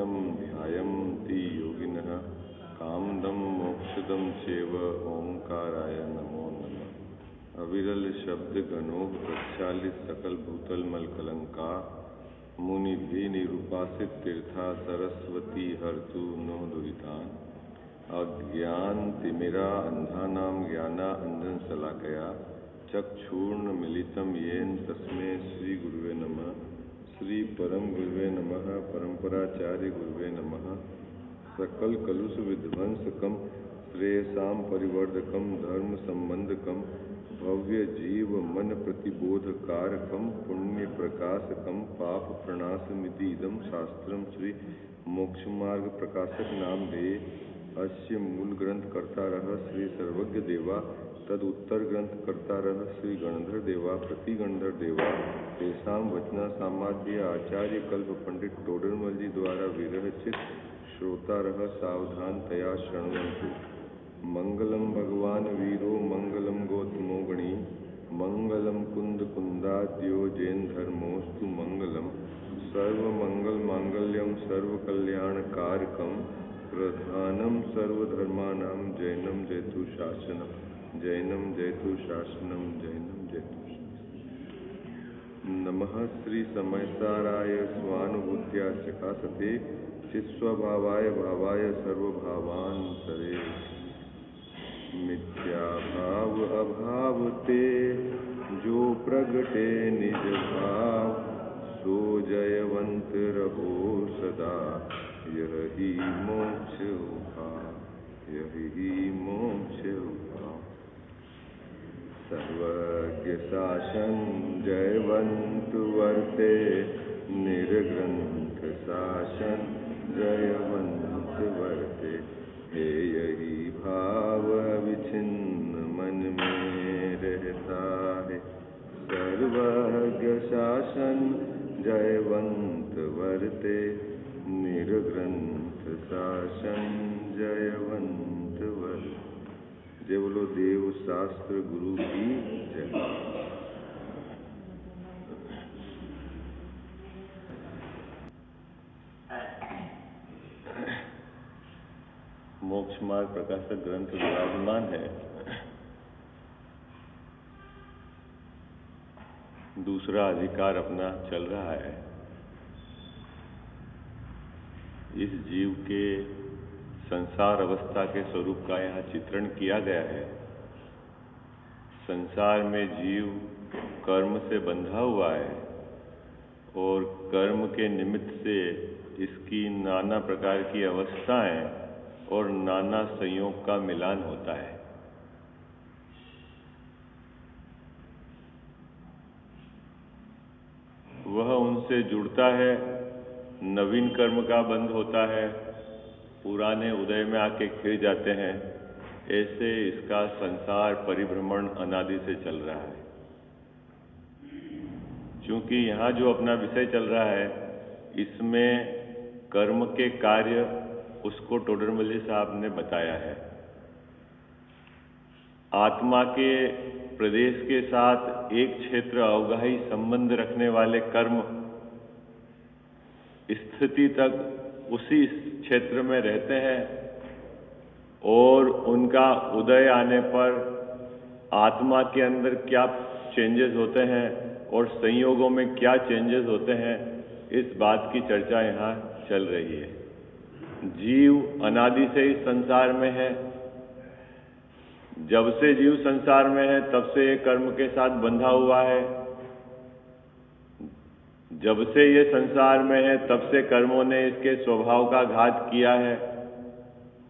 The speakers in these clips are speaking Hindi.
साम्यं ध्यायन्ति योगिनः कामदं मोक्षदं चैव ओंकाराय नमो नमः। अविरल शब्द गणों प्रक्षालित सकल भूतल मल कलंका मुनिभि निरूपासित तीर्था सरस्वती हरतु नो दुरितान। अज्ञान तिमिरा अंधानाम ज्ञाना अंजन शलाकया चक्षुर्ण मिलितम येन तस्मै श्री गुरुवे नमः। श्री परम गुरुवे नमः। परंपराचार्य गुरुवे नमः। सकल कलुष विध्वंसकम श्रेयसाम परिवर्धकम धर्म संबंधकम भव्य जीव मन प्रतिबोधकारकम पुण्य प्रकाशकम पाप प्रणाशमिति इदम शास्त्रम श्री मोक्ष मार्ग प्रकाशक नाम दे। अस्य मूल ग्रंथ कर्ता रह श्री सर्वज्ञ देवा तद उत्तर ग्रंथ कर्ता रह श्री गणधर देवा प्रति गणधर देवा तेसाम वचना सामाध्य आचार्य कल्प पंडित टोडरमल जी द्वारा विरचित श्रोता रह सावधान तया शृण्वन्तु। मंगलम भगवान वीरो मंगलम गौतमो गणी मंगलम कुंद कुंदाद्यो जैन धर्मोस्तु मंगलम सर्व मंगल मांगल्यम सर्व कल्याण कारकम प्रधानम सर्वधर्मानां जैनम जयतु शासनम जैनम जयतु शासनम जैनम जयतु। नमः श्री समयसाराय स्वानुभूत्या चकासते चित्स्वभावाय भावाय सर्वभावान्तरे। मिथ्या भाव अभाव ते जो प्रगटे निज भाव सो जयवंत रहो सदा यही मोक्ष उपाय यही मोक्ष उपाय। सर्वज्ञ शासन जयवंत वर्ते निर्ग्रंथ शासन जयवंत वर्ते। हे यही भाव विच्छिन्न मन में रहता है सर्वज्ञ शासन जयवंत वर्ते निर्ग्रंथ शासन जयवंत वर्ते। जय बोलो देव शास्त्र गुरु की जय। मोक्ष मार्ग प्रकाशक ग्रंथ विराजमान है। दूसरा अधिकार अपना चल रहा है। इस जीव के संसार अवस्था के स्वरूप का यहाँ चित्रण किया गया है। संसार में जीव कर्म से बंधा हुआ है और कर्म के निमित्त से इसकी नाना प्रकार की अवस्थाएं और नाना संयोग का मिलान होता है। वह उनसे जुड़ता है, नवीन कर्म का बंध होता है, पुराने उदय में आके खिल जाते हैं। ऐसे इसका संसार परिभ्रमण अनादि से चल रहा है। क्योंकि यहाँ जो अपना विषय चल रहा है इसमें कर्म के कार्य उसको टोडरमल जी साहब ने बताया है। आत्मा के प्रदेश के साथ एक क्षेत्र अवगाही संबंध रखने वाले कर्म स्थिति तक उसी क्षेत्र में रहते हैं और उनका उदय आने पर आत्मा के अंदर क्या चेंजेस होते हैं और संयोगों में क्या चेंजेस होते हैं, इस बात की चर्चा यहाँ चल रही है। जीव अनादि से इस संसार में है। जब से जीव संसार में है तब से ये कर्म के साथ बंधा हुआ है। जब से ये संसार में है तब से कर्मों ने इसके स्वभाव का घात किया है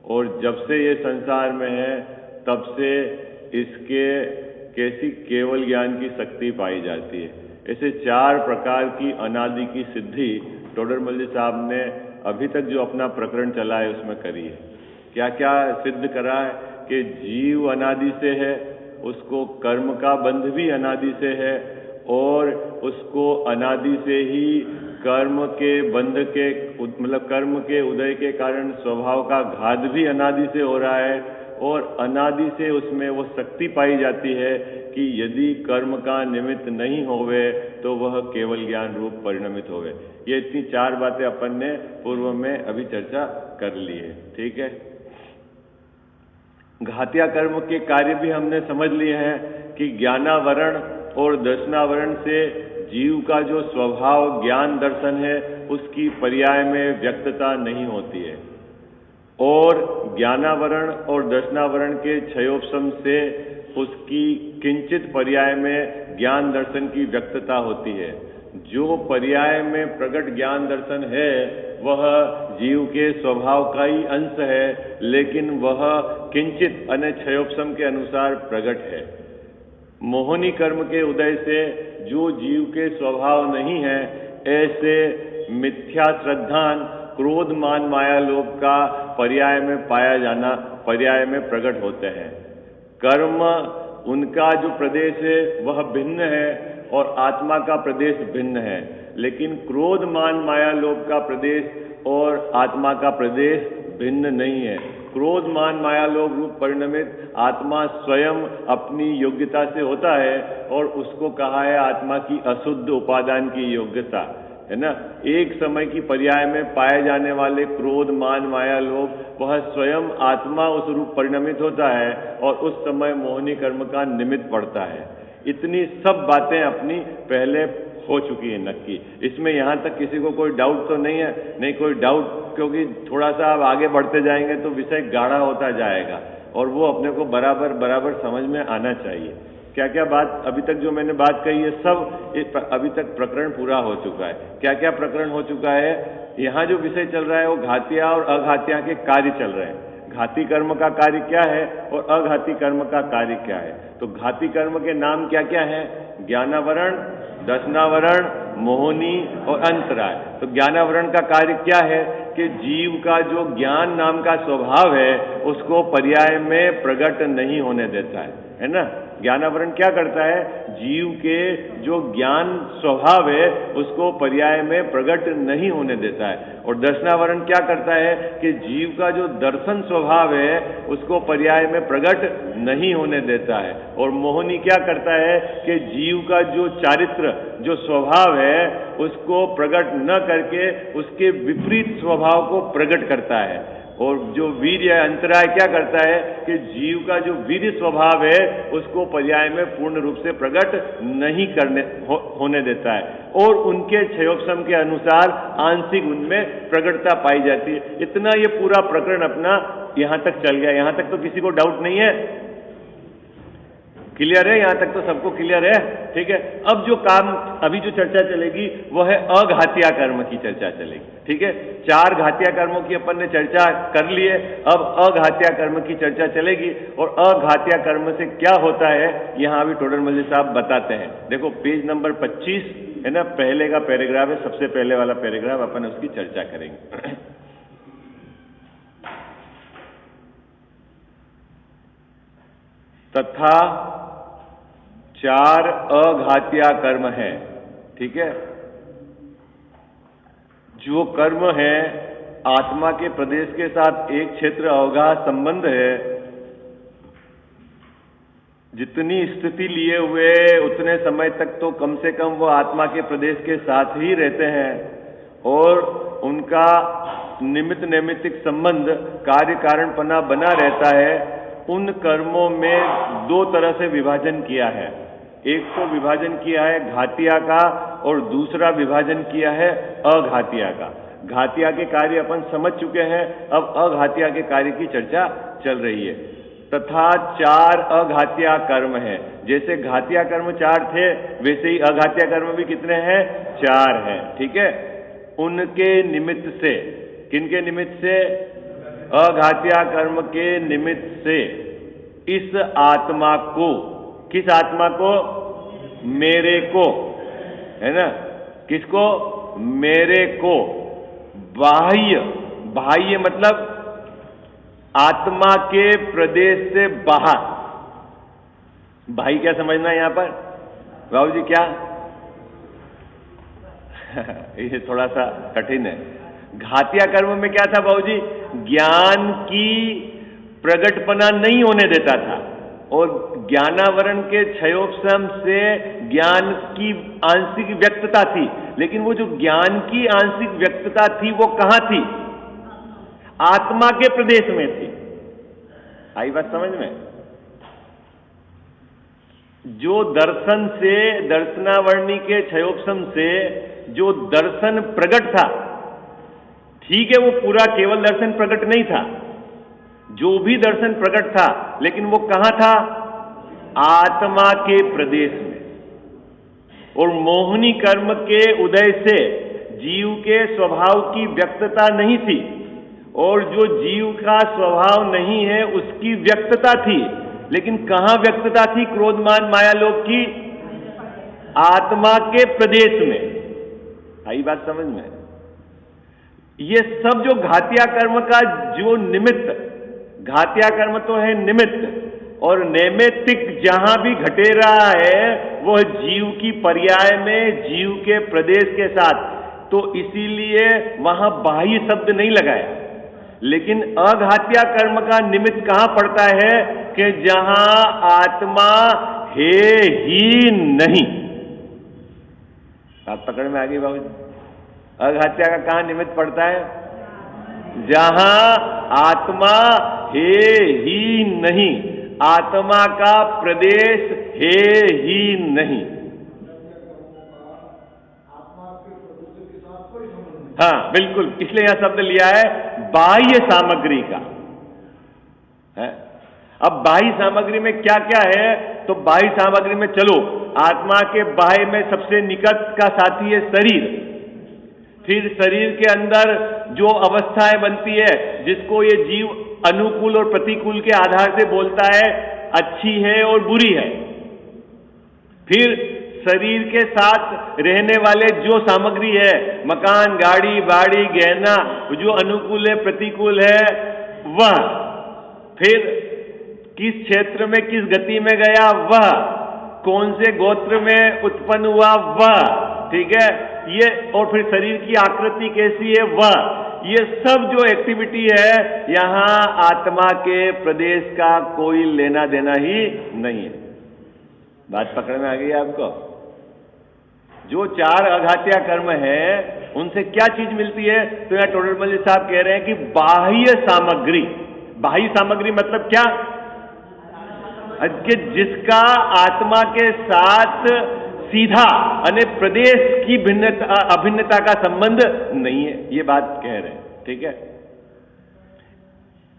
और जब से ये संसार में है तब से इसके कैसी केवल ज्ञान की शक्ति पाई जाती है। ऐसे चार प्रकार की अनादि की सिद्धि टोडरमल जी साहब ने अभी तक जो अपना प्रकरण चला है उसमें करी है। क्या क्या सिद्ध करा है कि जीव अनादि से है, उसको कर्म का बंध भी अनादि से है और उसको अनादि से ही कर्म के बंध के मतलब कर्म के उदय के कारण स्वभाव का घात भी अनादि से हो रहा है और अनादि से उसमें वो शक्ति पाई जाती है कि यदि कर्म का निमित्त नहीं होवे तो वह केवल ज्ञान रूप परिणमित होवे। ये इतनी 4 बातें अपन ने पूर्व में अभी चर्चा कर ली है। ठीक है, घातिया कर्म के कार्य भी हमने समझ लिए हैं कि ज्ञानावरण और दर्शनावरण से जीव का जो स्वभाव ज्ञान दर्शन है उसकी पर्याय में व्यक्तता नहीं होती है, और ज्ञानावरण और दर्शनावरण के क्षयोपशम से उसकी किंचित पर्याय में ज्ञान दर्शन की व्यक्तता होती है। जो पर्याय में प्रकट ज्ञान दर्शन है वह जीव के स्वभाव का ही अंश है, लेकिन वह किंचित अन्य क्षयोपशम के अनुसार प्रकट है। मोहिनी कर्म के उदय से जो जीव के स्वभाव नहीं है, ऐसे मिथ्या श्रद्धान क्रोध मान माया लोभ का पर्याय में पाया जाना, पर्याय में प्रकट होते हैं। कर्म उनका जो प्रदेश है वह भिन्न है और आत्मा का प्रदेश भिन्न है, लेकिन क्रोध मान माया लोभ का प्रदेश और आत्मा का प्रदेश भिन्न नहीं है। क्रोध मान माया लोभ रूप परिणमित आत्मा स्वयं अपनी योग्यता से होता है, और उसको कहा है आत्मा की अशुद्ध उपादान की योग्यता, है ना। एक समय की पर्याय में पाए जाने वाले क्रोध मान माया लोभ वह स्वयं आत्मा उस रूप परिणमित होता है और उस समय मोहिनी कर्म का निमित्त पड़ता है। इतनी सब बातें अपनी पहले हो चुकी है नक्की। इसमें यहाँ तक किसी को कोई डाउट तो नहीं है? नहीं कोई डाउट, क्योंकि थोड़ा सा आप आगे बढ़ते जाएंगे तो विषय गाढ़ा होता जाएगा और वो अपने को बराबर बराबर समझ में आना चाहिए। क्या क्या बात अभी तक जो मैंने बात कही है सब अभी तक प्रकरण पूरा हो चुका है। क्या क्या प्रकरण हो चुका है? यहाँ जो विषय चल रहा है वो घातिया और अघातिया के कार्य चल रहे हैं। घाती कर्म का कार्य क्या है और अघाती कर्म का कार्य क्या है। तो घाती कर्म के नाम क्या क्या है? ज्ञानावरण, दर्शनावरण, मोहिनी और अंतराय। तो ज्ञानावरण का कार्य क्या है कि जीव का जो ज्ञान नाम का स्वभाव है उसको पर्याय में प्रकट नहीं होने देता है ना। ज्ञानावरण क्या करता है? जीव के जो ज्ञान स्वभाव है उसको पर्याय में प्रकट नहीं होने देता है। और दर्शनावरण क्या करता है कि जीव का जो दर्शन स्वभाव है उसको पर्याय में प्रकट नहीं होने देता है। और मोहिनी क्या करता है कि जीव का जो चारित्र, जो स्वभाव है उसको प्रकट न करके उसके विपरीत स्वभाव को प्रकट करता है। और जो वीर्य अंतराय क्या करता है कि जीव का जो वीर्य स्वभाव है उसको पर्याय में पूर्ण रूप से प्रकट नहीं होने देता है, और उनके क्षयोपशम के अनुसार आंशिक उनमें प्रकटता पाई जाती है। इतना ये पूरा प्रकरण अपना यहां तक चल गया। यहां तक तो किसी को डाउट नहीं है? क्लियर है? यहां तक तो सबको क्लियर है? ठीक है। अब जो काम अभी जो चर्चा चलेगी वह है अघातिया कर्म की चर्चा चलेगी। ठीक है, 4 घातिया कर्मों की अपन ने चर्चा कर ली है। अब अघातिया कर्म की चर्चा चलेगी, और अघातिया कर्म से क्या होता है यहां अभी टोडरमल साहब बताते हैं। देखो पेज नंबर 25 है ना, पहले का पैराग्राफ है, सबसे पहले वाला पैराग्राफ, अपन उसकी चर्चा करेंगे। तथा 4 अघातिया कर्म है। ठीक है, जो कर्म है आत्मा के प्रदेश के साथ एक क्षेत्र अवगाह संबंध है। जितनी स्थिति लिए हुए उतने समय तक तो कम से कम वो आत्मा के प्रदेश के साथ ही रहते हैं, और उनका निमित्त नैमित्तिक संबंध कार्य कारणपना बना रहता है। उन कर्मों में 2 तरह से विभाजन किया है। एक तो विभाजन किया है घातिया का, और दूसरा विभाजन किया है अघातिया का। घातिया के कार्य अपन समझ चुके हैं, अब अघातिया के कार्य की चर्चा चल रही है। तथा 4 अघातिया कर्म है। जैसे घातिया कर्म 4 थे वैसे ही अघातिया कर्म भी कितने हैं? 4 हैं। ठीक है, उनके निमित्त से, किनके निमित्त से? अघातिया कर्म के निमित्त से इस आत्मा को, किस आत्मा को? मेरे को, है ना। किसको? मेरे को। बाह्य, बाह्य मतलब आत्मा के प्रदेश से बाहर। भाई क्या समझना है यहां पर बाबू जी? क्या ये थोड़ा सा कठिन है। घातिया कर्म में क्या था बाबूजी? ज्ञान की प्रगटपना नहीं होने देता था, और ज्ञानावरण के क्षयोपशम से ज्ञान की आंशिक व्यक्तता थी, लेकिन वो जो ज्ञान की आंशिक व्यक्तता थी वो कहां थी? आत्मा के प्रदेश में थी। आई बात समझ में? जो दर्शन से, दर्शनावरणी के क्षयोपशम से जो दर्शन प्रकट था, ठीक है वो पूरा केवल दर्शन प्रकट नहीं था, जो भी दर्शन प्रकट था, लेकिन वो कहां था? आत्मा के प्रदेश में। और मोहिनी कर्म के उदय से जीव के स्वभाव की व्यक्तता नहीं थी, और जो जीव का स्वभाव नहीं है उसकी व्यक्तता थी, लेकिन कहां व्यक्तता थी? क्रोधमान मायालोक की आत्मा के प्रदेश में। आई बात समझ में? ये सब जो घातिया कर्म का जो निमित्त, घातिया कर्म तो है निमित्त, और नैमित्तिक जहां भी घटे रहा है वह जीव की पर्याय में, जीव के प्रदेश के साथ, तो इसीलिए वहां बाह्य शब्द नहीं लगाया। लेकिन अघातिया कर्म का निमित्त कहां पड़ता है? कि जहां आत्मा है ही नहीं। आप पकड़ में आ गई बाबू? अघातिया का कहां निमित्त पड़ता है? जहां आत्मा है ही नहीं, आत्मा का प्रदेश है ही नहीं। हाँ बिल्कुल, इसलिए यह शब्द लिया है बाह्य सामग्री का है। अब बाह्य सामग्री में क्या क्या है? तो बाह्य सामग्री में चलो, आत्मा के बाह्य में सबसे निकट का साथी है शरीर। फिर शरीर के अंदर जो अवस्थाएं बनती है, जिसको ये जीव अनुकूल और प्रतिकूल के आधार से बोलता है, अच्छी है और बुरी है। फिर शरीर के साथ रहने वाले जो सामग्री है, मकान, गाड़ी, बाड़ी, गहना, जो अनुकूल है प्रतिकूल है वह, फिर किस क्षेत्र में किस गति में गया वह, कौन से गोत्र में उत्पन्न हुआ वह, ठीक है ये, और फिर शरीर की आकृति कैसी है वह, ये सब जो एक्टिविटी है यहां आत्मा के प्रदेश का कोई लेना देना ही नहीं है। बात पकड़ में आ गई आपको? जो चार अघातिया कर्म है उनसे क्या चीज मिलती है? तो यहां टोडरमल साहब कह रहे हैं कि बाह्य सामग्री। बाह्य सामग्री मतलब क्या? कि जिसका आत्मा के साथ सीधा अने प्रदेश की भिन्नता, अभिन्नता का संबंध नहीं है, ये बात कह रहे हैं, ठीक है।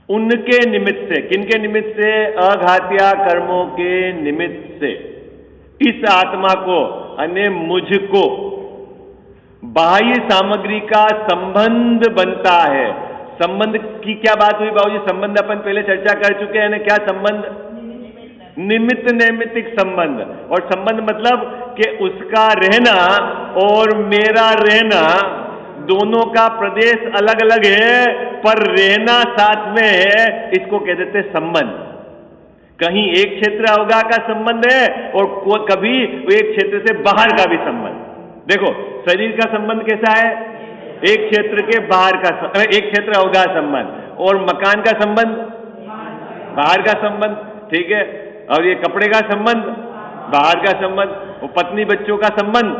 उनके निमित्त से, किनके निमित्त से? अघातिया कर्मों के निमित्त से इस आत्मा को अने मुझको बाह्य सामग्री का संबंध बनता है। संबंध की क्या बात हुई बाबूजी? संबंध अपन पहले चर्चा कर चुके हैं ना। क्या संबंध? निमित्त नैमित्तिक संबंध। और संबंध मतलब कि उसका रहना और मेरा रहना दोनों का प्रदेश अलग अलग है, पर रहना साथ में है, इसको कह देते संबंध। कहीं एक क्षेत्र अवगा का संबंध है और कभी एक क्षेत्र से बाहर का भी संबंध। देखो शरीर का संबंध कैसा है? एक क्षेत्र के बाहर का, एक क्षेत्र अवगा संबंध, और मकान का संबंध बाहर का संबंध, ठीक है। और ये कपड़े का संबंध बाहर का संबंध, और पत्नी बच्चों का संबंध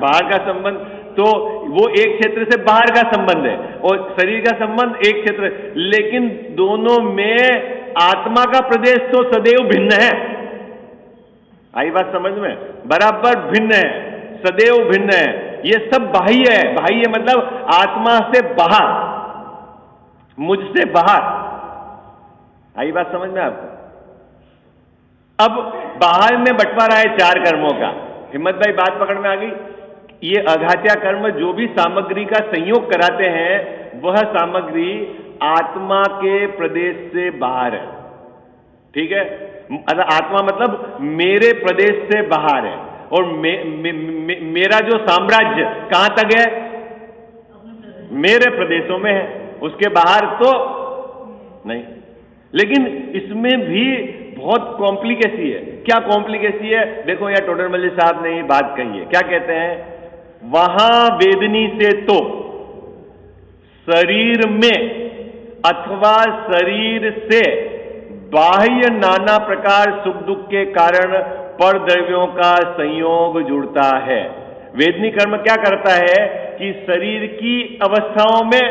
बाहर का संबंध, तो वो एक क्षेत्र से बाहर का संबंध है, और शरीर का संबंध एक क्षेत्र। लेकिन दोनों में आत्मा का प्रदेश तो सदैव भिन्न है। आई बात समझ में? बराबर भिन्न है, सदैव भिन्न है। ये सब बाह्य है। बाह्य मतलब आत्मा से बाहर, मुझसे बाहर। आई बात समझ में आपको? अब बाहर में बंटवारा है चार कर्मों का। हिम्मत भाई बात पकड़ में आ गई? ये अघातिया कर्म जो भी सामग्री का संयोग कराते हैं वह सामग्री आत्मा के प्रदेश से बाहर है, ठीक है। आत्मा मतलब मेरे प्रदेश से बाहर है, और मेरा जो साम्राज्य कहां तक है? मेरे प्रदेशों में है, उसके बाहर तो नहीं। लेकिन इसमें भी बहुत कॉम्प्लिकेसी है। क्या कॉम्प्लिकेसी है? देखो यहां टोडरमल साहब ने ये बात कही है। क्या कहते हैं? वहां वेदनी से तो शरीर में अथवा शरीर से बाह्य नाना प्रकार सुख दुख के कारण पर द्रव्यों का संयोग जुड़ता है। वेदनी कर्म क्या करता है कि शरीर की अवस्थाओं में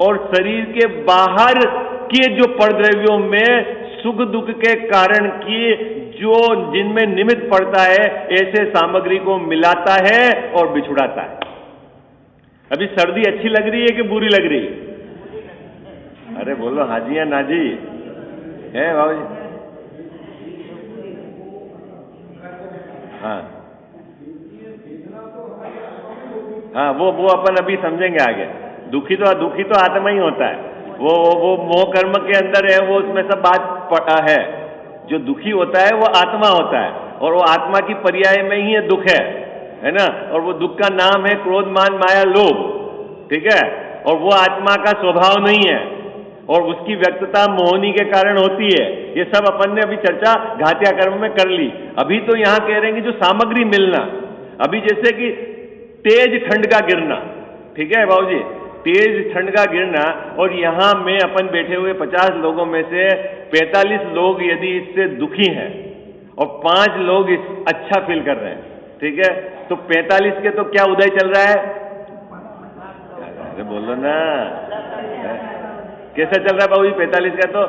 और शरीर के बाहर के जो परद्रव्यों में सुख दुख के कारण की जो जिनमें निमित्त पड़ता है ऐसे सामग्री को मिलाता है और बिछुड़ाता है। अभी सर्दी अच्छी लग रही है कि बुरी लग रही है? अरे बोलो हाजी या नाजी है बाबू जी? हाँ हाँ, वो अपन अभी समझेंगे आगे। दुखी तो आत्मा ही होता है। वो मोह कर्म के अंदर है, वो उसमें सब बात है। जो दुखी होता है वो आत्मा होता है, और वो आत्मा की पर्याय में ही दुख है ना। और वो दुख का नाम है क्रोध मान माया लोभ, ठीक है। और वो आत्मा का स्वभाव नहीं है, और उसकी व्यक्तता मोहनी के कारण होती है। ये सब अपन ने अभी चर्चा घातिया कर्म में कर ली। अभी तो यहां कह रहे हैं कि जो सामग्री मिलना, अभी जैसे कि तेज ठंड का गिरना, ठीक है बाबू जी, तेज ठंड का गिरना, और यहां में अपन बैठे हुए 50 लोगों में से 45 लोग यदि इससे दुखी हैं और 5 लोग इस अच्छा फील कर रहे हैं, ठीक है, तो 45 के तो क्या उदय चल रहा है? अरे बोलो ना, कैसा चल रहा है बाबू जी 45 का? तो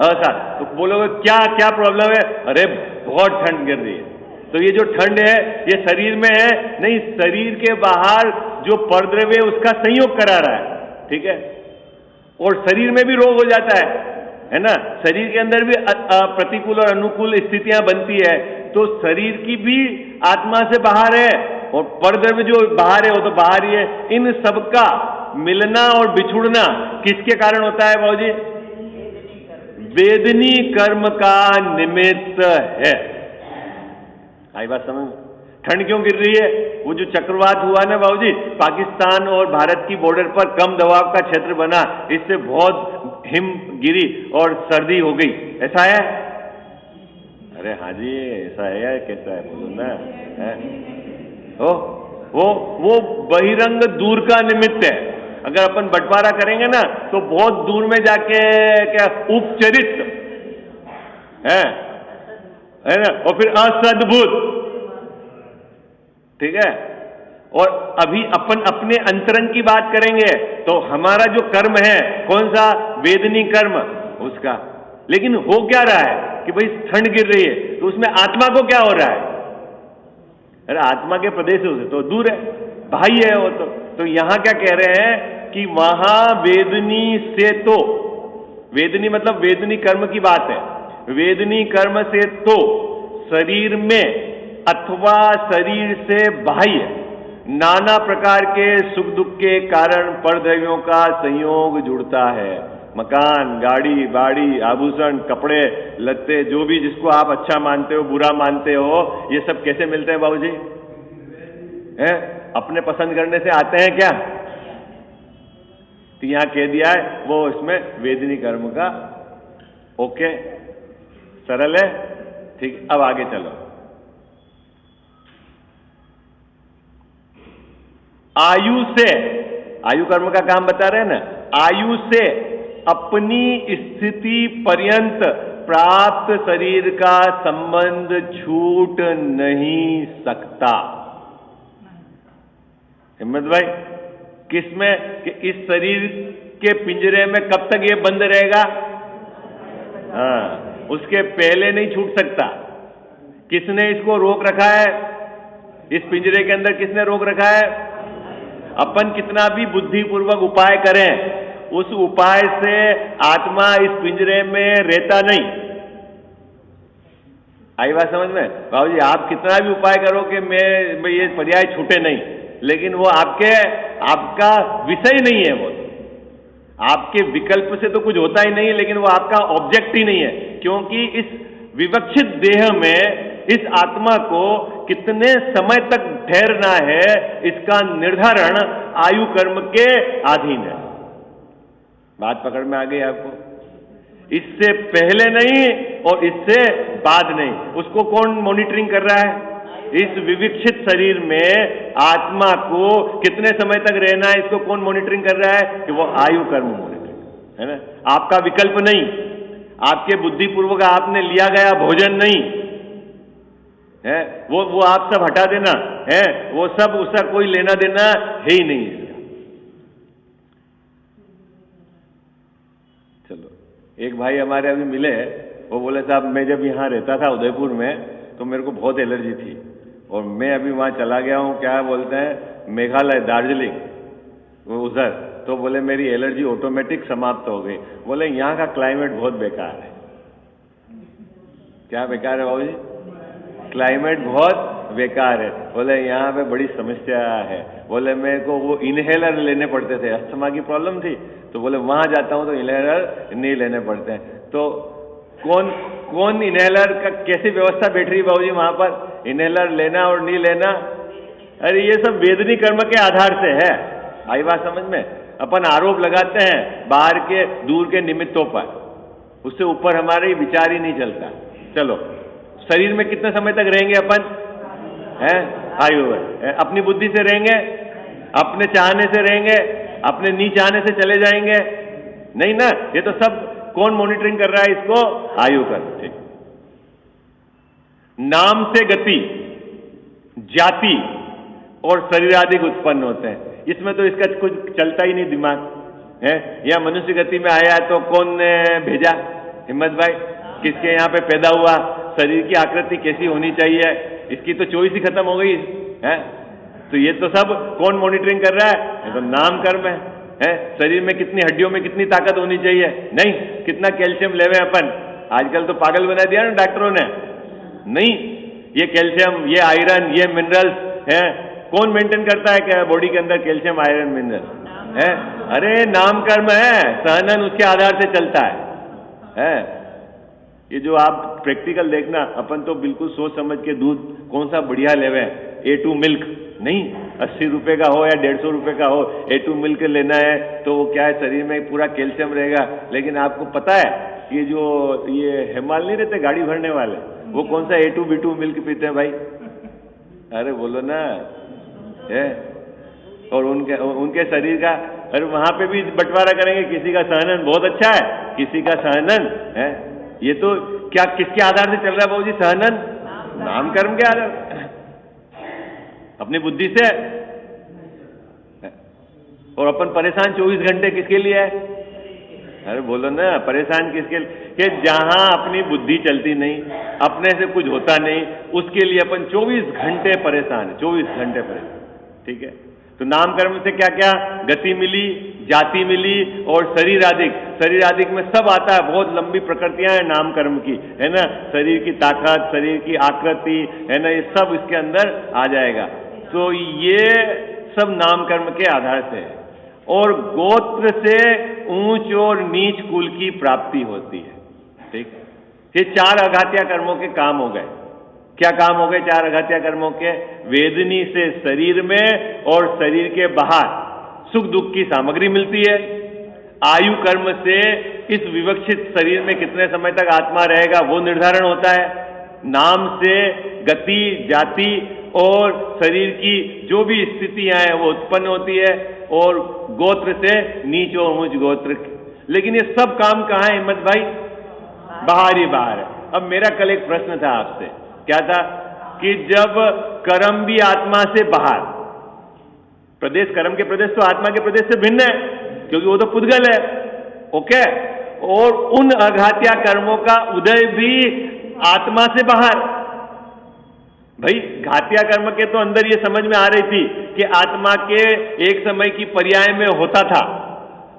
ऐसा तो बोलोगे क्या क्या प्रॉब्लम है? अरे बहुत ठंड गिर रही है। तो ये जो ठंड है ये शरीर में है नहीं, शरीर के बाहर जो परद्रव्य उसका संयोग करा रहा है, ठीक है। और शरीर में भी रोग हो जाता है ना। शरीर के अंदर भी प्रतिकूल और अनुकूल स्थितियां बनती है, तो शरीर की भी आत्मा से बाहर है, और परद्रव्य जो बाहर है वो तो बाहर ही है। इन सबका मिलना और बिछुड़ना किसके कारण होता है बाबूजी? वेदनी कर्म का निमित्त है। आई बात समझ? ठंड क्यों गिर रही है? वो जो चक्रवात हुआ ना बाबूजी, पाकिस्तान और भारत की बॉर्डर पर कम दबाव का क्षेत्र बना, इससे बहुत हिम गिरी और सर्दी हो गई, ऐसा है? अरे हाँ जी ऐसा है या कैसा है बोलो ना है? वो बहिरंग दूर का निमित्त है। अगर अपन बंटवारा करेंगे ना तो बहुत दूर में जाके क्या उपचरित है ना, और फिर असद्भुत, ठीक है। और अभी अपन अपने अंतरंग की बात करेंगे तो हमारा जो कर्म है कौन सा? वेदनी कर्म उसका। लेकिन हो क्या रहा है कि भाई ठंड गिर रही है तो उसमें आत्मा को क्या हो रहा है? अरे आत्मा के प्रदेशों से तो दूर है, भाई है वो तो यहां क्या कह रहे हैं कि वहां वेदनी से, तो वेदनी मतलब वेदनी कर्म की बात है। वेदनी कर्म से तो शरीर में अथवा शरीर से बाह्य नाना प्रकार के सुख दुख के कारण परद्रव्यों का संयोग जुड़ता है। मकान, गाड़ी, बाड़ी, आभूषण, कपड़े, लत्ते, जो भी जिसको आप अच्छा मानते हो बुरा मानते हो, ये सब कैसे मिलते हैं बाबूजी? हैं? अपने पसंद करने से आते हैं क्या? तो यहां कह दिया है वो इसमें वेदनी कर्म का। ओके, सरल है, ठीक। अब आगे चलो। आयु से, आयु कर्म का काम बता रहे हैं ना, आयु से अपनी स्थिति पर्यंत प्राप्त शरीर का संबंध छूट नहीं सकता। हिम्मत भाई, किसमें? कि इस शरीर के पिंजरे में कब तक ये बंद रहेगा? हाँ, उसके पहले नहीं छूट सकता। किसने इसको रोक रखा है? इस पिंजरे के अंदर किसने रोक रखा है? अपन कितना भी बुद्धिपूर्वक उपाय करें, उस उपाय से आत्मा इस पिंजरे में रहता नहीं। आई बात समझ में? बाबूजी आप कितना भी उपाय करो कि मैं ये पर्याय छूटे नहीं, लेकिन वो आपका विषय नहीं है। वो आपके विकल्प से तो कुछ होता ही नहीं, लेकिन वो आपका ऑब्जेक्ट ही नहीं है। क्योंकि इस विवक्षित देह में इस आत्मा को कितने समय तक ठहरना है, इसका निर्धारण आयु कर्म के अधीन है। बात पकड़ में आ गई आपको? इससे पहले नहीं और इससे बाद नहीं। उसको कौन मॉनिटरिंग कर रहा है? इस विविक्षित शरीर में आत्मा को कितने समय तक रहना है, इसको कौन मॉनिटरिंग कर रहा है? कि वो आयु कर्म मॉनिटरिंग है ना, आपका विकल्प नहीं। आपके बुद्धिपूर्वक आपने लिया गया भोजन नहीं है, वो आप सब हटा देना है, वो सब उसका कोई लेना देना है ही नहीं इसका। चलो, एक भाई हमारे अभी मिले, वो बोले साहब मैं जब यहाँ रहता था उदयपुर में तो मेरे को बहुत एलर्जी थी और मैं अभी वहाँ चला गया हूँ, क्या बोलते हैं, मेघालय, दार्जिलिंग, वो उधर, तो बोले मेरी एलर्जी ऑटोमेटिक समाप्त हो गई। बोले यहाँ का क्लाइमेट बहुत बेकार है। क्या बेकार है बाबू जी? क्लाइमेट बहुत बेकार है। बोले यहाँ पे बड़ी समस्या है। बोले मेरे को वो इनहेलर लेने पड़ते थे, अस्थमा की प्रॉब्लम थी, तो बोले वहाँ जाता हूँ तो इनहेलर नहीं लेने पड़ते हैं। तो कौन इनहेलर का कैसी व्यवस्था बैठ रही बाबू जी वहाँ पर, इनहेलर लेना और नहीं लेना? अरे ये सब वेदनी कर्म के आधार से है। आई बात समझ में? अपन आरोप लगाते हैं बाहर के दूर के निमित्तों पर, उससे ऊपर हमारे विचार ही नहीं चलता। चलो, शरीर में कितने समय तक रहेंगे अपन? हैं? आयु है, अपनी बुद्धि से रहेंगे, अपने चाहने से रहेंगे, अपने नहीं चाहने से चले जाएंगे? नहीं ना। ये तो सब कौन मॉनिटरिंग कर रहा है इसको? आयु कर। ठीक। नाम से गति, जाति और शरीर आदि उत्पन्न होते हैं। इसमें तो इसका कुछ चलता ही नहीं दिमाग है। या मनुष्य गति में आया तो कौन ने भेजा? हिम्मत भाई, किसके यहाँ पे पैदा हुआ? शरीर की आकृति कैसी होनी चाहिए? इसकी तो चॉइस ही खत्म हो गई है। तो ये तो सब कौन मॉनिटरिंग कर रहा है? ये तो नाम कर्म है। शरीर में कितनी हड्डियों में कितनी ताकत होनी चाहिए? नहीं, कितना कैल्शियम लेवे अपन? आजकल तो पागल बना दिया ना डॉक्टरों ने। नहीं, ये कैल्शियम, ये आयरन, ये मिनरल्स है, कौन मेंटेन करता है क्या बॉडी के अंदर कैल्शियम, आयरन, मिनरल है? अरे नाम कर्म है, सहनन उसके आधार से चलता है। ये जो आप प्रैक्टिकल देखना, अपन तो बिल्कुल सोच समझ के दूध कौन सा बढ़िया लेवे, A2 मिल्क नहीं, 80 रुपए का हो या 150 रुपए का हो, A2 मिल्क लेना है तो वो क्या है, शरीर में पूरा कैल्शियम रहेगा। लेकिन आपको पता है ये जो ये हेमाल नहीं रहते गाड़ी भरने वाले, वो कौन सा A2 B2 मिल्क पीते हैं भाई? अरे बोलो ना है। और उनके शरीर का, अरे वहां पे भी बंटवारा करेंगे, किसी का सहनन बहुत अच्छा है, किसी का सहनन है। ये तो क्या किसके आधार से चल रहा है बाबू जी? सहनन नाम कर्म के आधार, अपनी बुद्धि से। और अपन परेशान 24 घंटे किसके लिए है? अरे बोलो ना, परेशान किसके लिए? कि जहां अपनी बुद्धि चलती नहीं, अपने से कुछ होता नहीं, उसके लिए अपन 24 घंटे परेशान है, 24 घंटे परेशान। ठीक है, तो नाम कर्म से क्या क्या गति मिली, जाति मिली और शरीर आदिक। शरीर आदिक में सब आता है, बहुत लंबी प्रकृतियां हैं नाम कर्म की, है ना। शरीर की ताकत, शरीर की आकृति, है ना, ये सब इसके अंदर आ जाएगा। तो ये सब नाम कर्म के आधार से है। और गोत्र से ऊंच और नीच कुल की प्राप्ति होती है। ठीक, ये 4 अघात्या कर्मों के काम हो गए। क्या काम हो गए 4 अघात्या कर्मों के? वेदनी से शरीर में और शरीर के बाहर सुख दुख की सामग्री मिलती है। आयु कर्म से इस विवक्षित शरीर में कितने समय तक आत्मा रहेगा वो निर्धारण होता है। नाम से गति, जाति और शरीर की जो भी स्थितियां हैं वो उत्पन्न होती है। और गोत्र से नीच और ऊंच गोत्र। लेकिन ये सब काम कहाँ है हिम्मत भाई? बाहर ही बाहर है। अब मेरा कल एक प्रश्न था आपसे, क्या था कि जब कर्म भी आत्मा से बाहर, प्रदेश, कर्म के प्रदेश तो आत्मा के प्रदेश से भिन्न है क्योंकि वो तो पुद्गल है। ओके, और उन अघात्या कर्मों का उदय भी आत्मा से बाहर। भाई घात्या कर्म के तो अंदर ये समझ में आ रही थी कि आत्मा के एक समय की पर्याय में होता था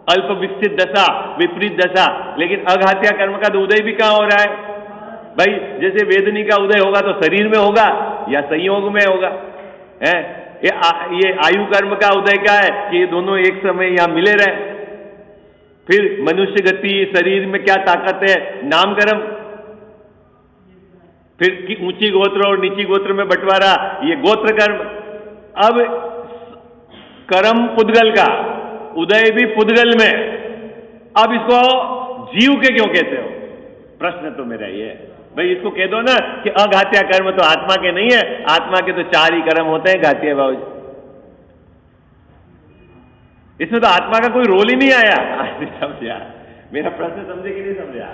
अल्प विकसित दशा, विपरीत दशा। लेकिन अघात्या कर्म का तो उदय भी कहां हो रहा है भाई? जैसे वेदनी का उदय होगा तो शरीर में होगा या संयोग में होगा, है। ये आयु कर्म का उदय क्या है कि ये दोनों एक समय यहां मिले रहे। फिर मनुष्य गति, शरीर में क्या ताकत है, नाम कर्म। फिर ऊंची गोत्र और नीची गोत्र में बंटवारा, ये गोत्र कर्म। अब कर्म पुद्गल का, उदय भी पुद्गल में। अब इसको जीव के क्यों कहते हो? प्रश्न तो मेरा ये है भाई, इसको कह दो ना कि अघात्या कर्म तो आत्मा के नहीं है, आत्मा के तो 4 ही कर्म होते हैं घातीय बाबू। इसमें तो आत्मा का कोई रोल ही नहीं आया। समझा मेरा प्रश्न? समझे कि नहीं समझा?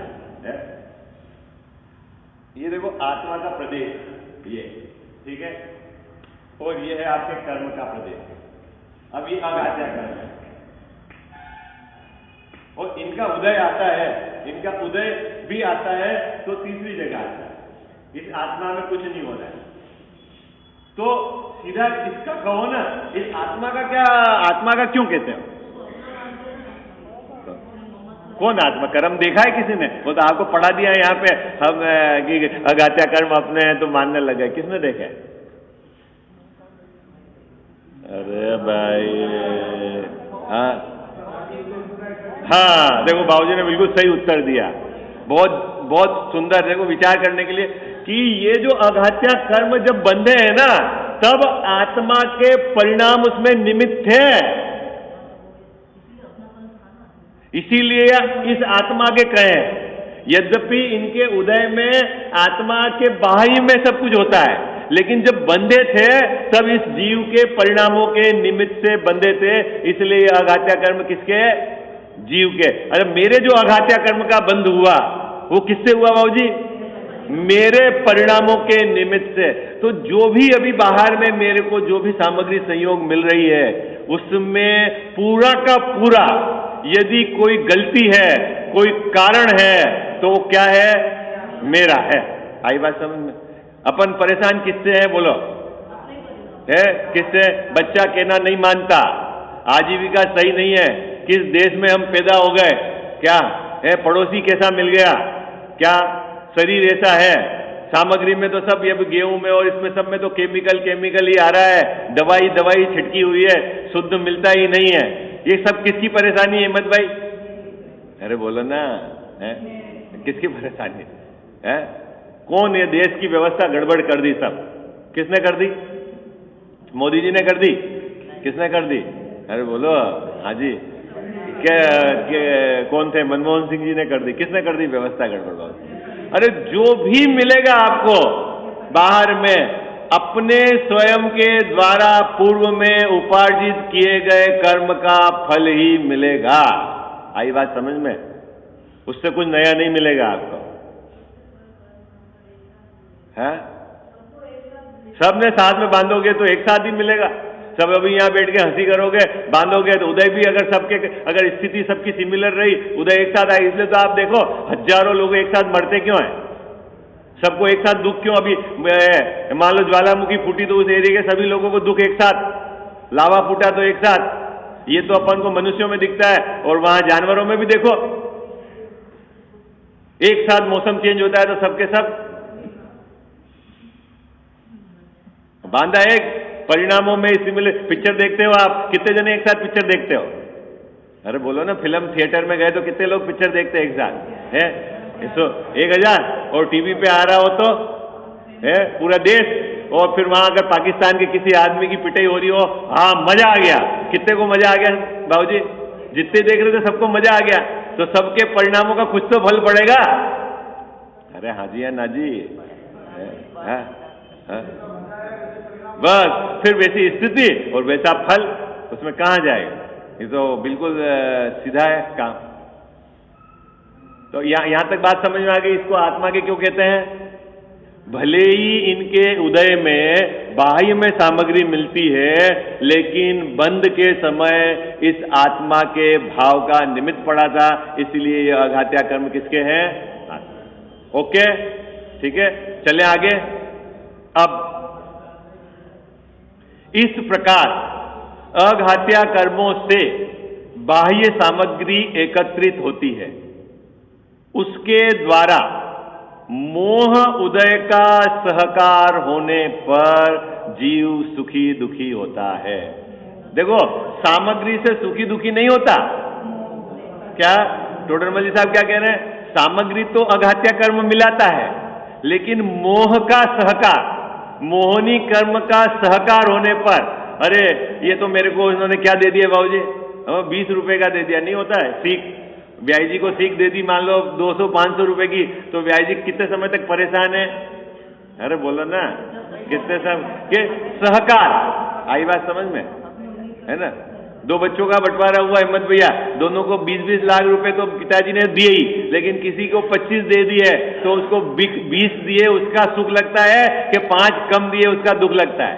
है? ये देखो आत्मा का प्रदेश, ये ठीक है, और ये है आपके कर्म का प्रदेश। अब ये अघात्या कर्म है और इनका उदय आता है, इनका उदय भी आता है तो तीसरी जगह आता है। इस आत्मा में कुछ नहीं हो रहा है तो सीधा इसका कहो ना, इस आत्मा का क्या, आत्मा का क्यों कहते हो? कौन आत्मा? कर्म देखा है किसी ने? वो तो आपको पढ़ा दिया है यहाँ पे, हम कि अघात्या कर्म अपने हैं तो मानने लगे। किसने देखा है? अरे भाई, हाँ देखो बाबूजी ने बिल्कुल सही उत्तर दिया, बहुत बहुत सुंदर। देखो विचार करने के लिए कि ये जो अघात्या कर्म जब बंधे हैं ना, तब आत्मा के परिणाम उसमें निमित्त है। इसीलिए इस आत्मा के कहें, यद्यपि इनके उदय में आत्मा के बाह्य में सब कुछ होता है, लेकिन जब बंधे थे तब इस जीव के परिणामों के निमित्त से बंधे थे। इसलिए अघात्या कर्म किसके? जीव के। अरे मेरे जो अघात्या कर्म का बंध हुआ वो किससे हुआ बाबूजी? मेरे परिणामों के निमित्त से। तो जो भी अभी बाहर में मेरे को जो भी सामग्री संयोग मिल रही है उसमें पूरा का पूरा यदि कोई गलती है, कोई कारण है, तो वो क्या है? मेरा है। आई बात समझ में? अपन परेशान किससे है बोलो? है किससे? बच्चा कहना नहीं मानता, आजीविका सही नहीं है, किस देश में हम पैदा हो गए, क्या है, पड़ोसी कैसा मिल गया, क्या शरीर ऐसा है, सामग्री में तो सब, ये गेहूं में और इसमें सब में तो केमिकल ही आ रहा है, दवाई छिटकी हुई है, शुद्ध मिलता ही नहीं है। ये सब किसकी परेशानी है हिम्मत भाई? अरे बोलो ना, है किसकी परेशानी है? कौन ये देश की व्यवस्था गड़बड़ कर दी? सब किसने कर दी? मोदी जी ने कर दी? किसने कर दी? अरे बोलो। हाँ जी, कौन थे? मनमोहन सिंह जी ने कर दी। किसने कर दी व्यवस्था गड़बड़? अरे जो भी मिलेगा आपको बाहर में, अपने स्वयं के द्वारा पूर्व में उपार्जित किए गए कर्म का फल ही मिलेगा। आई बात समझ में? उससे कुछ नया नहीं मिलेगा आपको, है? सबने साथ में बांधोगे तो एक साथ ही मिलेगा। सब अभी यहां बैठ के हंसी करोगे, बांधोगे तो उदय भी अगर सबके, अगर स्थिति सबकी सिमिलर रही, उदय एक साथ आई। इसलिए तो आप देखो हजारों लोग एक साथ मरते क्यों हैं? सबको एक साथ दुख क्यों? अभी मान लो ज्वालामुखी फूटी तो उस एरिया के सभी लोगों को दुख एक साथ, लावा फूटा तो एक साथ। ये तो अपन को मनुष्यों में दिखता है, और वहां जानवरों में भी देखो एक साथ मौसम चेंज होता है तो सबके सब बांधा। एक परिणामों में सिमिलर पिक्चर देखते हो आप, कितने जने एक साथ पिक्चर देखते हो? अरे बोलो ना, फिल्म थिएटर में गए तो कितने लोग पिक्चर देखते हैं एक साथ? है 1000, और टीवी पे आ रहा हो तो है पूरा देश। और फिर वहां अगर पाकिस्तान के किसी आदमी की पिटाई हो रही हो, हाँ मजा आ गया। कितने को मजा आ गया बाबूजी? जितने देख रहे थे सबको मजा आ गया। तो सबके परिणामों का कुछ तो फल पड़ेगा। अरे हाँ जी, है ना जी, है? बस फिर वैसी स्थिति और वैसा फल, उसमें कहां जाएगा? ये तो बिल्कुल सीधा है काम। तो यहां तक बात समझ में आ गई। इसको आत्मा के क्यों कहते हैं? भले ही इनके उदय में बाह्य में सामग्री मिलती है, लेकिन बंध के समय इस आत्मा के भाव का निमित्त पड़ा था, इसलिए यह अघात्या कर्म किसके हैं? ओके, ठीक है, चले आगे। अब इस प्रकार अघात्या कर्मों से बाह्य सामग्री एकत्रित होती है, उसके द्वारा मोह उदय का सहकार होने पर जीव सुखी दुखी होता है। देखो सामग्री से सुखी दुखी नहीं होता। क्या टोडरमल जी साहब क्या कह रहे हैं? सामग्री तो अघात्या कर्म मिलाता है, लेकिन मोह का सहकार, मोहनी कर्म का सहकार होने पर, अरे ये तो मेरे को इन्होंने क्या दे दिया बाबूजी, 20 रुपए का दे दिया, नहीं होता है। सीख ब्याई जी को सीख दे दी मान लो 200-500 रुपए की, तो ब्याई जी कितने समय तक परेशान है? अरे बोलो ना, कितने समय के सहकार। आई बात समझ में? है ना? 2 बच्चों का बंटवारा हुआ हिम्मत भैया, दोनों को 20-20 लाख रुपए तो पिताजी ने दिए ही, लेकिन किसी को 25 दे दिए तो उसको 20 दिए उसका सुख लगता है कि 5 कम दिए उसका दुख लगता है?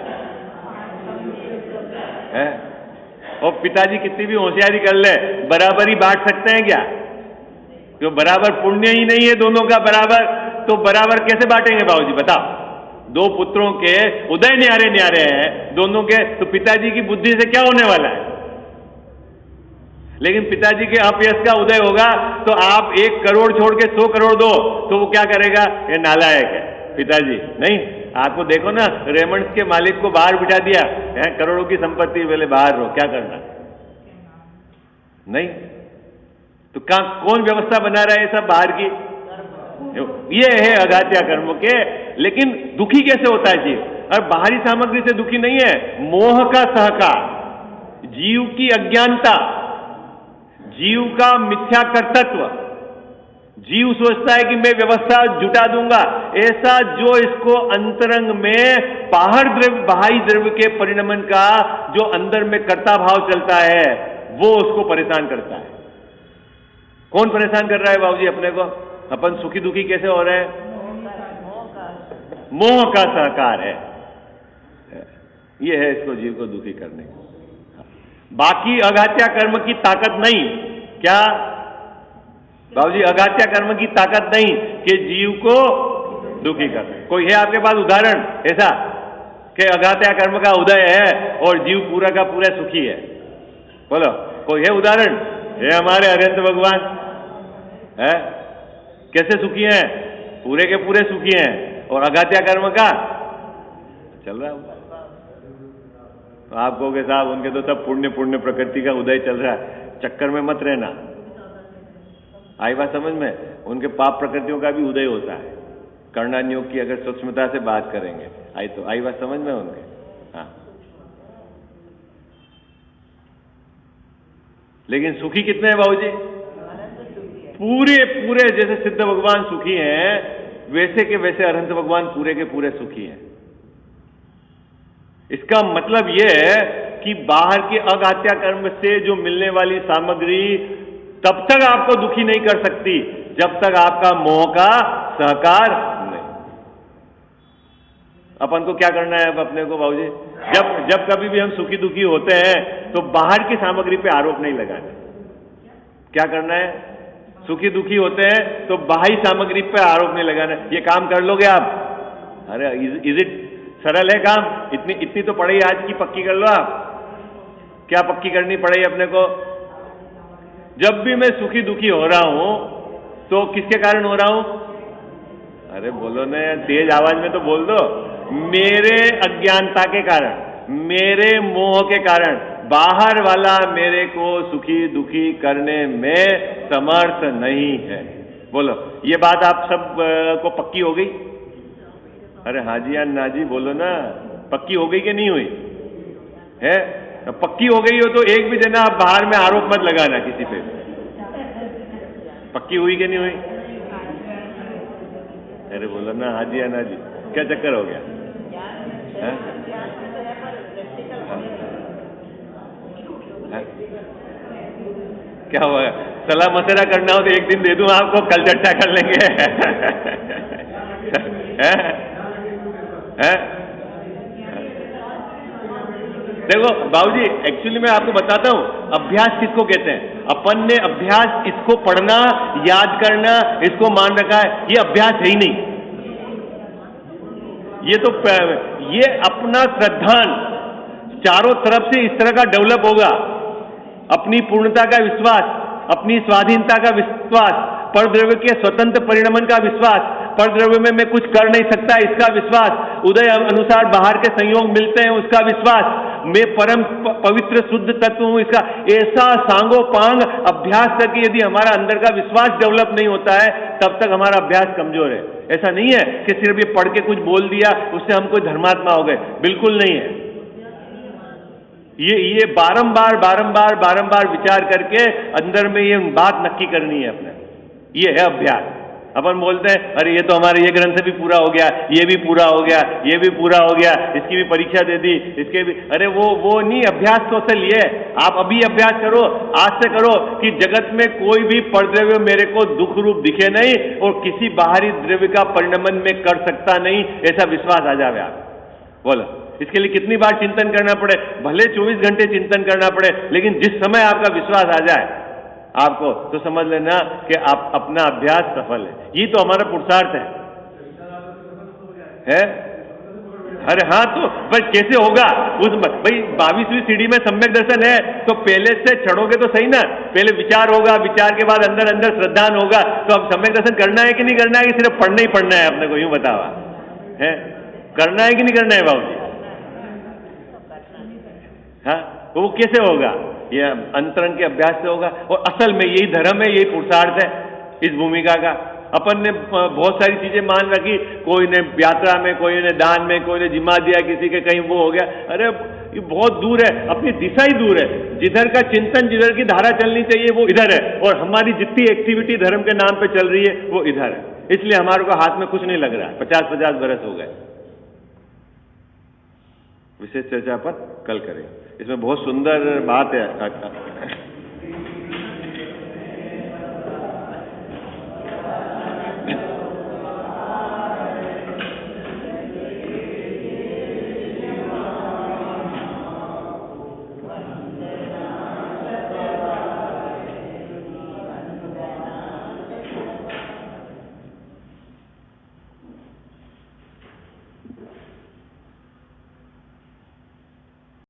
और पिताजी कितनी भी होशियारी कर ले, बराबर ही बांट सकते हैं क्या? तो बराबर पुण्य ही नहीं है दोनों का बराबर, तो बराबर कैसे बांटेंगे बाबूजी बताओ? 2 पुत्रों के उदय न्यारे न्यारे हैं दोनों के, तो पिताजी की बुद्धि से क्या होने वाला है? लेकिन पिताजी के अपयश का उदय होगा तो आप 1 करोड़ छोड़ के 100 करोड़ दो तो वो क्या करेगा? ये नालायक है पिताजी। नहीं, आपको देखो ना, रेमंड्स के मालिक को बाहर बिठा दिया, करोड़ों की संपत्ति, बोले बाहर रहो, क्या करना? नहीं, तो कौन व्यवस्था बना रहा है ये सब बाहर की? ये है अघात्या कर्म के। लेकिन दुखी कैसे होता है जीव? और बाहरी सामग्री से दुखी नहीं है, मोह का सहकार, जीव की अज्ञानता, जीव का मिथ्या कर्तृत्व, जीव सोचता है कि मैं व्यवस्था जुटा दूंगा, ऐसा जो इसको अंतरंग में बाहरी द्रव्य के परिणमन का जो अंदर में कर्ता भाव चलता है वो उसको परेशान करता है। कौन परेशान कर रहा है बाबूजी अपने को? अपन सुखी दुखी कैसे हो रहे हैं? मोह का सहकार है, ये है इसको जीव को दुखी करने का। बाकी अघात्या कर्म की ताकत नहीं। क्या बाबूजी? अघात्या कर्म की ताकत नहीं कि जीव को दुखी कर। कोई है आपके पास उदाहरण ऐसा कि अघात्या कर्म का उदय है और जीव पूरा का पूरा सुखी है? बोलो, कोई है उदाहरण? ये हमारे अरहंत भगवान है, कैसे सुखी हैं? पूरे के पूरे सुखी हैं, और अघात्या कर्म का चल रहा है। तो आप कहोगे साहब उनके तो सब पुण्य पुण्य प्रकृति का उदय चल रहा है, चक्कर में मत रहना। आई बात समझ में? उनके पाप प्रकृतियों का भी उदय होता है। कर्णान्योग की अगर सूक्ष्मता से बात करेंगे आई बात समझ में उनके? हाँ, लेकिन सुखी कितने हैं बाबूजी? पूरे पूरे जैसे सिद्ध भगवान सुखी हैं वैसे के वैसे अरहंत भगवान पूरे के पूरे सुखी हैं। इसका मतलब यह है कि बाहर के अघात्या कर्म से जो मिलने वाली सामग्री तब तक आपको दुखी नहीं कर सकती जब तक आपका मोह का सहकार नहीं। अपन को क्या करना है अब अपने को बाबूजी? जब कभी भी हम सुखी दुखी होते हैं तो बाहर की सामग्री पे आरोप नहीं लगाना। क्या करना है? सुखी दुखी होते हैं तो बाहरी सामग्री पे आरोप नहीं लगाना। ये काम कर लोगे आप? अरे इज इट सरल है काम? इतनी तो पढ़ाई आज की पक्की कर लो आप। क्या पक्की करनी पड़ेगी अपने को? जब भी मैं सुखी दुखी हो रहा हूं तो किसके कारण हो रहा हूं? अरे बोलो ना, तेज आवाज में तो बोल दो। मेरे अज्ञानता के कारण, मेरे मोह के कारण बाहर वाला मेरे को सुखी दुखी करने में समर्थ नहीं है। बोलो, ये बात आप सब को पक्की हो गई? अरे हाजी या नाजी बोलो ना, पक्की हो गई कि नहीं हुई है? पक्की हो गई हो तो एक भी जना आप बाहर में आरोप मत लगाना किसी पे। पक्की हुई कि नहीं हुई? अरे बोलो ना हाजी या नाजी, क्या चक्कर हो गया है? क्या हुआ? सलाह मशवरा करना हो तो एक दिन दे दूं आपको, कल चट्टा कर लेंगे। है? देखो बाबूजी, एक्चुअली मैं आपको बताता हूं अभ्यास किसको कहते हैं। अपन ने अभ्यास इसको पढ़ना, याद करना, इसको मान रखा है, ये अभ्यास है ही नहीं। ये अपना श्रद्धान चारों तरफ से इस तरह का डेवलप होगा। अपनी पूर्णता का विश्वास, अपनी स्वाधीनता का विश्वास, परद्रव्य के स्वतंत्र परिणमन का विश्वास, परद्रव्य में मैं कुछ कर नहीं सकता इसका विश्वास, उदय अनुसार बाहर के संयोग मिलते हैं उसका विश्वास, मैं परम पवित्र शुद्ध तत्व हूं इसका, ऐसा सांगोपांग अभ्यास करके यदि हमारा अंदर का विश्वास डेवलप नहीं होता है तब तक हमारा अभ्यास कमजोर है। ऐसा नहीं है कि सिर्फ ये पढ़ के कुछ बोल दिया उससे हम कोई धर्मात्मा हो गए, बिल्कुल नहीं है। ये बारंबार बारंबार बारंबार विचार करके अंदर में ये बात नक्की करनी है अपने। ये है अभ्यास। अपन बोलते हैं अरे ये तो हमारे ये ग्रंथ भी पूरा हो गया, ये भी पूरा हो गया, ये भी पूरा हो गया, इसकी भी परीक्षा दे दी, इसके भी, अरे वो नहीं, अभ्यास तो असल ये है। आप अभी अभ्यास करो, आज से करो कि जगत में कोई भी परद्रव्य मेरे को दुख रूप दिखे नहीं और किसी बाहरी द्रव्य का परिणमन में कर सकता नहीं, ऐसा विश्वास आ जाए आप। बोलो, इसके लिए कितनी बार चिंतन करना पड़े, भले 24 घंटे चिंतन करना पड़े, लेकिन जिस समय आपका विश्वास आ जाए आपको, तो समझ लेना कि आप अपना अभ्यास सफल है। ये तो हमारा पुरुषार्थ है? अरे हाँ, तो बस कैसे होगा उस भाई 22वीं सीढ़ी में सम्यक दर्शन है, तो पहले से चढ़ोगे तो सही ना, पहले विचार होगा, विचार के बाद अंदर अंदर श्रद्धान होगा, तो अब सम्यक दर्शन करना है कि नहीं करना है, कि सिर्फ पढ़ना ही पढ़ना है अपने को, यूं बतावा है, करना है कि नहीं करना है बाबू? हाँ, तो वो कैसे होगा? ये अंतरंग के अभ्यास से होगा। और असल में यही धर्म है, यही पुरुषार्थ है इस भूमिका का। अपन ने बहुत सारी चीजें मान रखी, कोई ने यात्रा में, कोई ने दान में, कोई ने जिम्मा दिया, किसी के कहीं वो हो गया, अरे ये बहुत दूर है, अपनी दिशा ही दूर है। जिधर का चिंतन, जिधर की धारा चलनी चाहिए वो इधर है, और हमारी जितनी एक्टिविटी धर्म के नाम पे चल रही है वो इधर है। इसलिए हमारे को हाथ में कुछ नहीं लग रहा है, 50-50 बरस हो गए। विशेष चर्चा पर कल करें, इसमें बहुत सुंदर बात है।